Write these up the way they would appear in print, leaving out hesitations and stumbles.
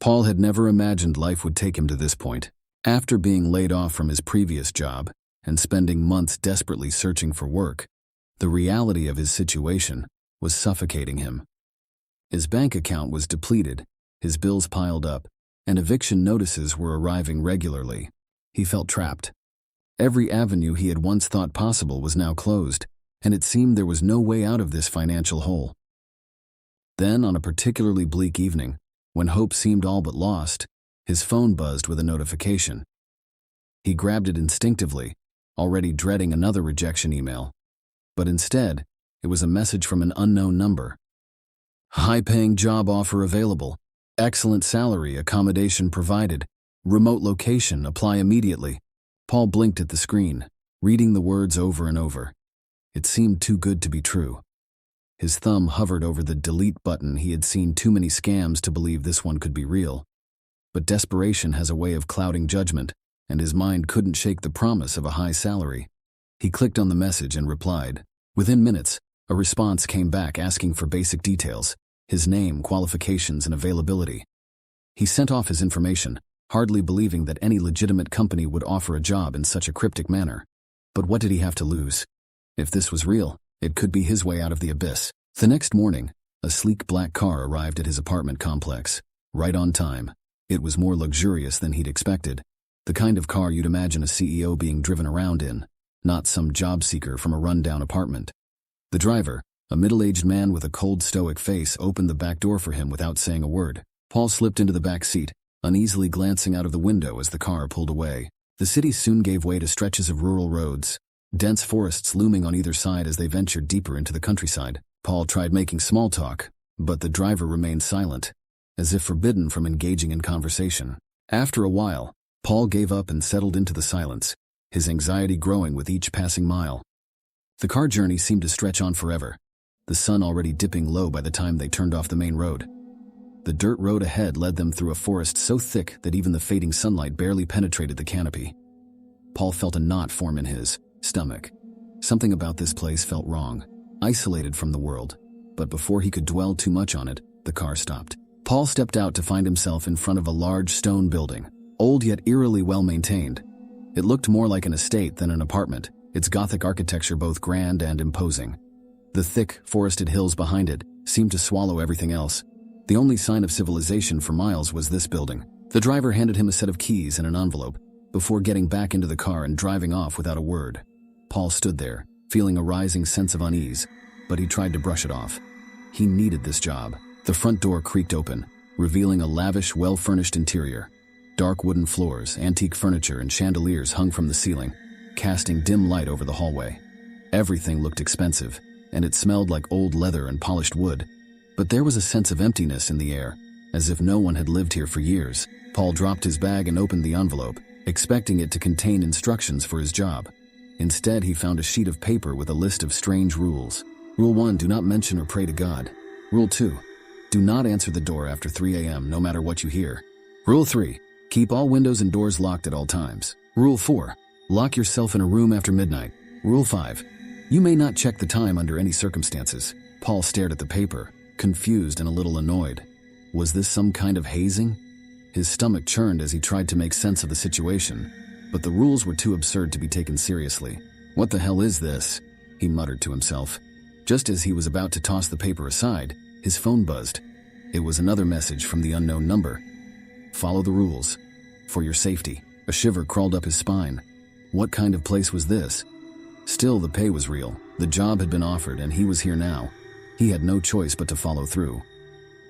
Paul had never imagined life would take him to this point. After being laid off from his previous job and spending months desperately searching for work, the reality of his situation was suffocating him. His bank account was depleted, his bills piled up, and eviction notices were arriving regularly. He felt trapped. Every avenue he had once thought possible was now closed, and it seemed there was no way out of this financial hole. Then, on a particularly bleak evening, when hope seemed all but lost, his phone buzzed with a notification. He grabbed it instinctively, already dreading another rejection email. But instead, it was a message from an unknown number. High-paying job offer available. Excellent salary, accommodation provided. Remote location, apply immediately. Paul blinked at the screen, reading the words over and over. It seemed too good to be true. His thumb hovered over the delete button. He had seen too many scams to believe this one could be real. But desperation has a way of clouding judgment, and his mind couldn't shake the promise of a high salary. He clicked on the message and replied. Within minutes, a response came back asking for basic details, his name, qualifications, and availability. He sent off his information, hardly believing that any legitimate company would offer a job in such a cryptic manner. But what did he have to lose? If this was real, it could be his way out of the abyss. The next morning, a sleek black car arrived at his apartment complex, right on time. It was more luxurious than he'd expected, the kind of car you'd imagine a CEO being driven around in, not some job seeker from a rundown apartment. The driver, a middle-aged man with a cold, stoic face, opened the back door for him without saying a word. Paul slipped into the back seat, uneasily glancing out of the window as the car pulled away. The city soon gave way to stretches of rural roads, dense forests looming on either side as they ventured deeper into the countryside. Paul tried making small talk, but the driver remained silent, as if forbidden from engaging in conversation. After a while, Paul gave up and settled into the silence, his anxiety growing with each passing mile. The car journey seemed to stretch on forever, the sun already dipping low by the time they turned off the main road. The dirt road ahead led them through a forest so thick that even the fading sunlight barely penetrated the canopy. Paul felt a knot form in his stomach. Something about this place felt wrong, isolated from the world, but before he could dwell too much on it, the car stopped. Paul stepped out to find himself in front of a large stone building, old yet eerily well-maintained. It looked more like an estate than an apartment, its Gothic architecture both grand and imposing. The thick, forested hills behind it seemed to swallow everything else. The only sign of civilization for miles was this building. The driver handed him a set of keys and an envelope, before getting back into the car and driving off without a word. Paul stood there, feeling a rising sense of unease, but he tried to brush it off. He needed this job. The front door creaked open, revealing a lavish, well-furnished interior. Dark wooden floors, antique furniture, and chandeliers hung from the ceiling, casting dim light over the hallway. Everything looked expensive, and it smelled like old leather and polished wood. But there was a sense of emptiness in the air, as if no one had lived here for years. Paul dropped his bag and opened the envelope, expecting it to contain instructions for his job. Instead, he found a sheet of paper with a list of strange rules. Rule 1, do not mention or pray to God. Rule 2, do not answer the door after 3 a.m. no matter what you hear. Rule 3, keep all windows and doors locked at all times. Rule 4, lock yourself in a room after midnight. Rule 5, you may not check the time under any circumstances. Paul stared at the paper, confused and a little annoyed. Was this some kind of hazing? His stomach churned as he tried to make sense of the situation, but the rules were too absurd to be taken seriously. What the hell is this? He muttered to himself. Just as he was about to toss the paper aside, his phone buzzed. It was another message from the unknown number. Follow the rules. For your safety. A shiver crawled up his spine. What kind of place was this? Still, the pay was real. The job had been offered, and he was here now. He had no choice but to follow through.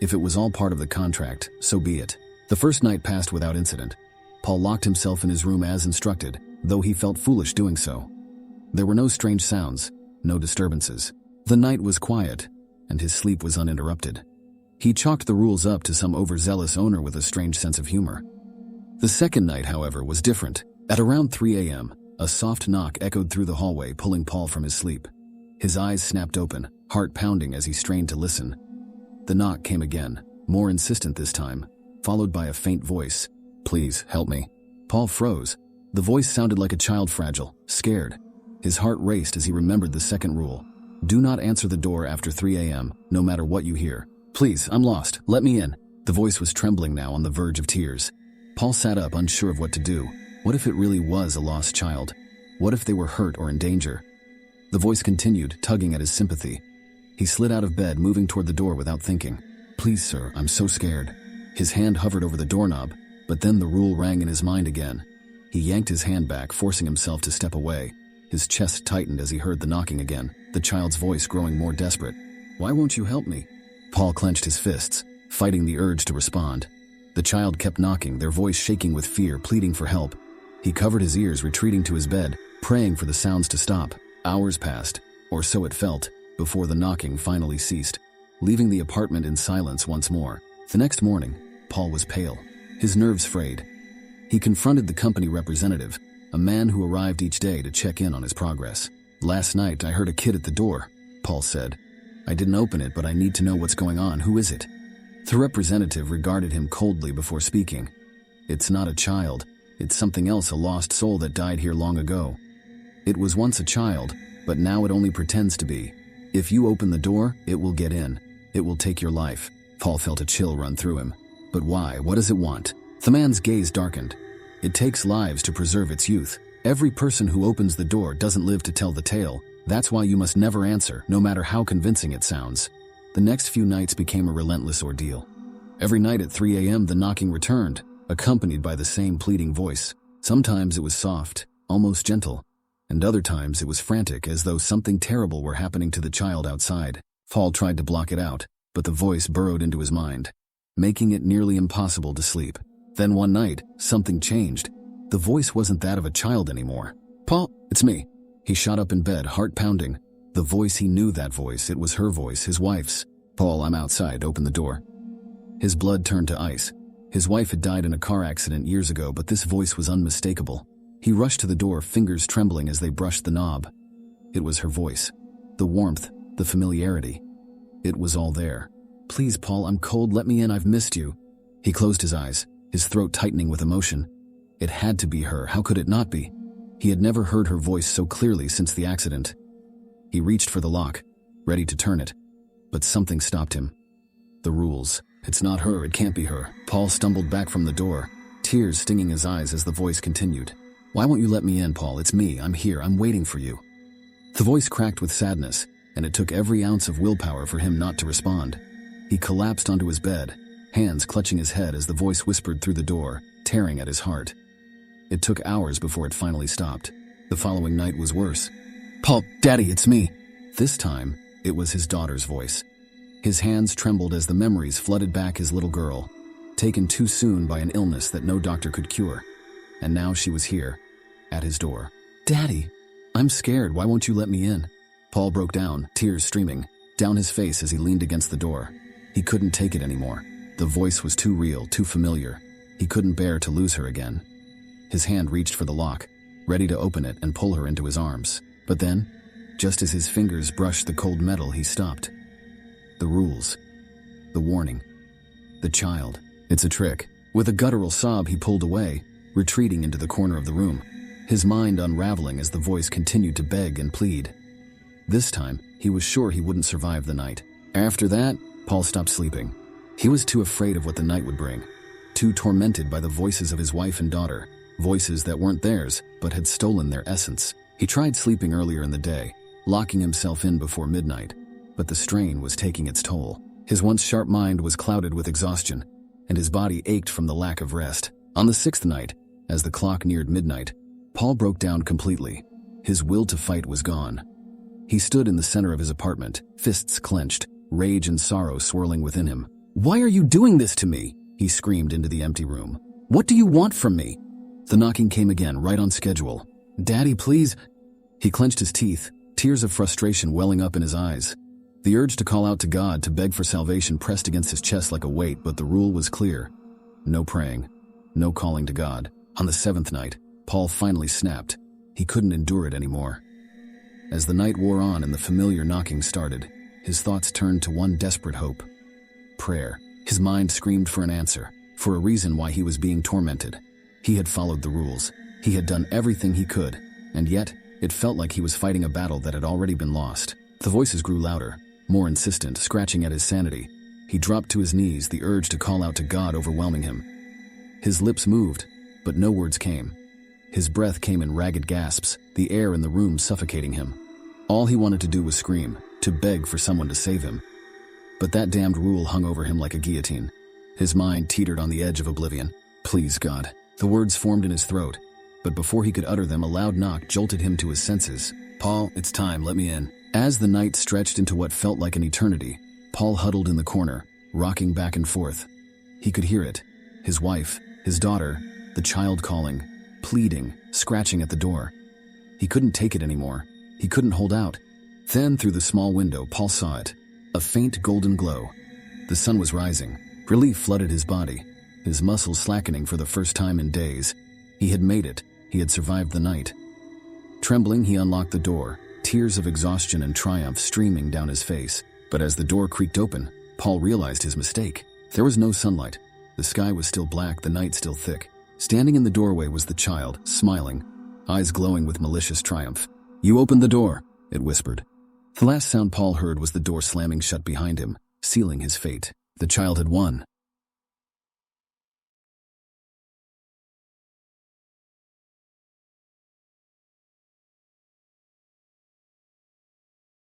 If it was all part of the contract, so be it. The first night passed without incident. Paul locked himself in his room as instructed, though he felt foolish doing so. There were no strange sounds, no disturbances. The night was quiet, and his sleep was uninterrupted. He chalked the rules up to some overzealous owner with a strange sense of humor. The second night, however, was different. At around 3 a.m., a soft knock echoed through the hallway, pulling Paul from his sleep. His eyes snapped open, heart pounding as he strained to listen. The knock came again, more insistent this time, followed by a faint voice. Please, help me. Paul froze. The voice sounded like a child, fragile, scared. His heart raced as he remembered the second rule. Do not answer the door after 3 a.m., no matter what you hear. Please, I'm lost. Let me in. The voice was trembling now, on the verge of tears. Paul sat up, unsure of what to do. What if it really was a lost child? What if they were hurt or in danger? The voice continued, tugging at his sympathy. He slid out of bed, moving toward the door without thinking. "Please, sir, I'm so scared." His hand hovered over the doorknob, but then the rule rang in his mind again. He yanked his hand back, forcing himself to step away. His chest tightened as he heard the knocking again, the child's voice growing more desperate. "Why won't you help me?" Paul clenched his fists, fighting the urge to respond. The child kept knocking, their voice shaking with fear, pleading for help. He covered his ears, retreating to his bed, praying for the sounds to stop. Hours passed, or so it felt, before the knocking finally ceased, leaving the apartment in silence once more. The next morning, Paul was pale, his nerves frayed. He confronted the company representative, a man who arrived each day to check in on his progress. "Last night I heard a kid at the door," Paul said. "I didn't open it, but I need to know what's going on. Who is it?" The representative regarded him coldly before speaking. "It's not a child. It's something else, a lost soul that died here long ago. It was once a child, but now it only pretends to be. If you open the door, it will get in. It will take your life." Paul felt a chill run through him. "But why? What does it want?" The man's gaze darkened. "It takes lives to preserve its youth. Every person who opens the door doesn't live to tell the tale. That's why you must never answer, no matter how convincing it sounds." The next few nights became a relentless ordeal. Every night at 3 a.m. the knocking returned, accompanied by the same pleading voice. Sometimes it was soft, almost gentle, and other times it was frantic, as though something terrible were happening to the child outside. Paul tried to block it out, but the voice burrowed into his mind, making it nearly impossible to sleep. Then one night, something changed. The voice wasn't that of a child anymore. "Paul, it's me." He shot up in bed, heart pounding. The voice, he knew that voice. It was her voice, his wife's. "Paul, I'm outside. Open the door." His blood turned to ice. His wife had died in a car accident years ago, but this voice was unmistakable. He rushed to the door, fingers trembling as they brushed the knob. It was her voice. The warmth, the familiarity. It was all there. "Please, Paul, I'm cold. Let me in. I've missed you." He closed his eyes, his throat tightening with emotion. It had to be her. How could it not be? He had never heard her voice so clearly since the accident. He reached for the lock, ready to turn it, but something stopped him. The rules. "It's not her. It can't be her." Paul stumbled back from the door, tears stinging his eyes as the voice continued. "Why won't you let me in, Paul? It's me. I'm here. I'm waiting for you." The voice cracked with sadness, and it took every ounce of willpower for him not to respond. He collapsed onto his bed, hands clutching his head as the voice whispered through the door, tearing at his heart. It took hours before it finally stopped. The following night was worse. "Paul, Daddy, it's me." This time, it was his daughter's voice. His hands trembled as the memories flooded back his little girl, taken too soon by an illness that no doctor could cure. And now she was here, at his door. "Daddy, I'm scared. Why won't you let me in?" Paul broke down, tears streaming down his face as he leaned against the door. He couldn't take it anymore. The voice was too real, too familiar. He couldn't bear to lose her again. His hand reached for the lock, ready to open it and pull her into his arms. But then, just as his fingers brushed the cold metal, he stopped. The rules. The warning. The child. "It's a trick." With a guttural sob, he pulled away, retreating into the corner of the room, his mind unraveling as the voice continued to beg and plead. This time, he was sure he wouldn't survive the night. After that, Paul stopped sleeping. He was too afraid of what the night would bring, too tormented by the voices of his wife and daughter, voices that weren't theirs but had stolen their essence. He tried sleeping earlier in the day, locking himself in before midnight, but the strain was taking its toll. His once sharp mind was clouded with exhaustion, and his body ached from the lack of rest. On the 6th night, as the clock neared midnight, Paul broke down completely. His will to fight was gone. He stood in the center of his apartment, fists clenched, rage and sorrow swirling within him. "Why are you doing this to me?" he screamed into the empty room. "What do you want from me?" The knocking came again, right on schedule. "Daddy, please." He clenched his teeth, tears of frustration welling up in his eyes. The urge to call out to God, to beg for salvation, pressed against his chest like a weight, but the rule was clear. No praying, no calling to God. On the 7th night, Paul finally snapped. He couldn't endure it anymore. As the night wore on and the familiar knocking started, his thoughts turned to one desperate hope. Prayer. His mind screamed for an answer, for a reason why he was being tormented. He had followed the rules. He had done everything he could, and yet, it felt like he was fighting a battle that had already been lost. The voices grew louder, more insistent, scratching at his sanity. He dropped to his knees, the urge to call out to God overwhelming him. His lips moved, but no words came. His breath came in ragged gasps, the air in the room suffocating him. All he wanted to do was scream, to beg for someone to save him. But that damned rule hung over him like a guillotine. His mind teetered on the edge of oblivion. Please, God. The words formed in his throat, but before he could utter them, a loud knock jolted him to his senses. Paul, it's time, let me in. As the night stretched into what felt like an eternity, Paul huddled in the corner, rocking back and forth. He could hear it. His wife, his daughter, the child calling, pleading, scratching at the door. He couldn't take it anymore. He couldn't hold out. Then, through the small window, Paul saw it. A faint golden glow. The sun was rising. Relief flooded his body, his muscles slackening for the first time in days. He had made it. He had survived the night. Trembling, he unlocked the door, tears of exhaustion and triumph streaming down his face. But as the door creaked open, Paul realized his mistake. There was no sunlight. The sky was still black, the night still thick. Standing in the doorway was the child, smiling, eyes glowing with malicious triumph. "You opened the door," it whispered. The last sound Paul heard was the door slamming shut behind him, sealing his fate. The child had won.